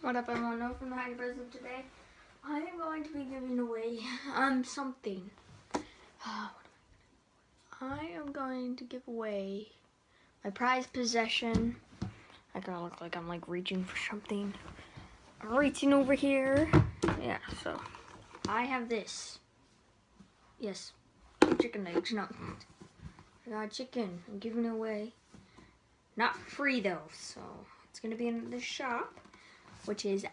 What up, everyone? From the Happy Present today. I am going to be giving away something. I am going to give away my prized possession. I gotta look like I'm like reaching for something. I'm reaching over here. Yeah, so I have this. Yes, chicken legs. No, I got chicken. I'm giving it away. Not free though, so it's gonna be in the shop, which is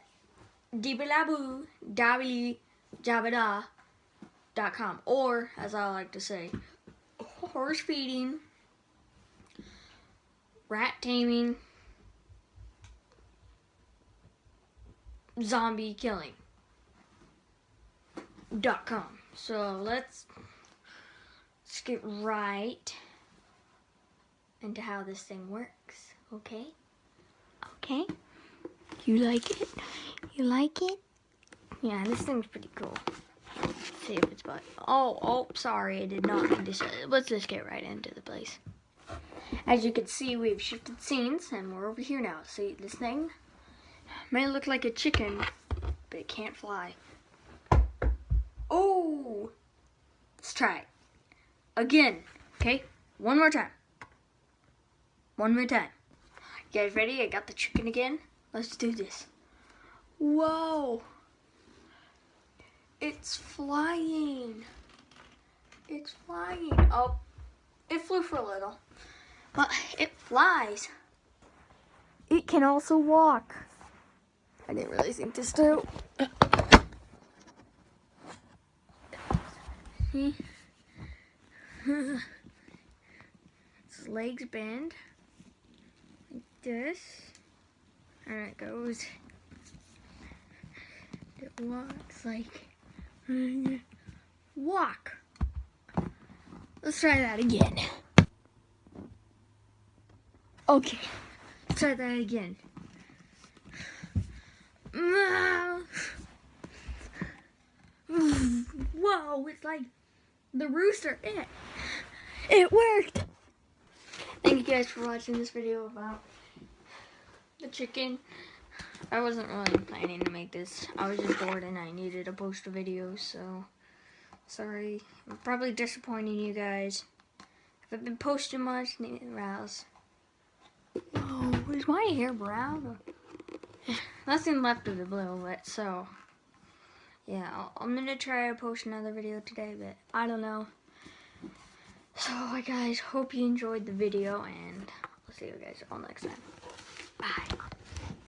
dibalabu.com, or as I like to say, horse feeding, rat taming, zombie killing.com. So let's get right into how this thing works. Okay? You like it? You like it? Yeah, this thing's pretty cool. Let's see if it's by. Oh, sorry, I did not mean to say it. Let's just get right into the place. As you can see, we've shifted scenes, and we're over here now. See, this thing may look like a chicken, but it can't fly. Oh! Let's try it. Again, okay? One more time. You guys ready? I got the chicken again. Let's do this. Whoa! It's flying. It's flying. Oh, it flew for a little. But it flies. It can also walk. I didn't really think this through. See? Its legs bend like this. And it goes. It walks like walk. Let's try that again. Okay, let's try that again. Whoa, it's like the rooster. It worked. Thank you guys for watching this video about the chicken. I wasn't really planning to make this. I was just bored and I needed to post a video, so sorry. I'm probably disappointing you guys. If I've been posting much, need to rouse. Oh, is my hair brown? Nothing left of the blue, but so yeah, I'm gonna try to post another video today, but I don't know. So guys, hope you enjoyed the video, and I'll see you guys all next time. Bye.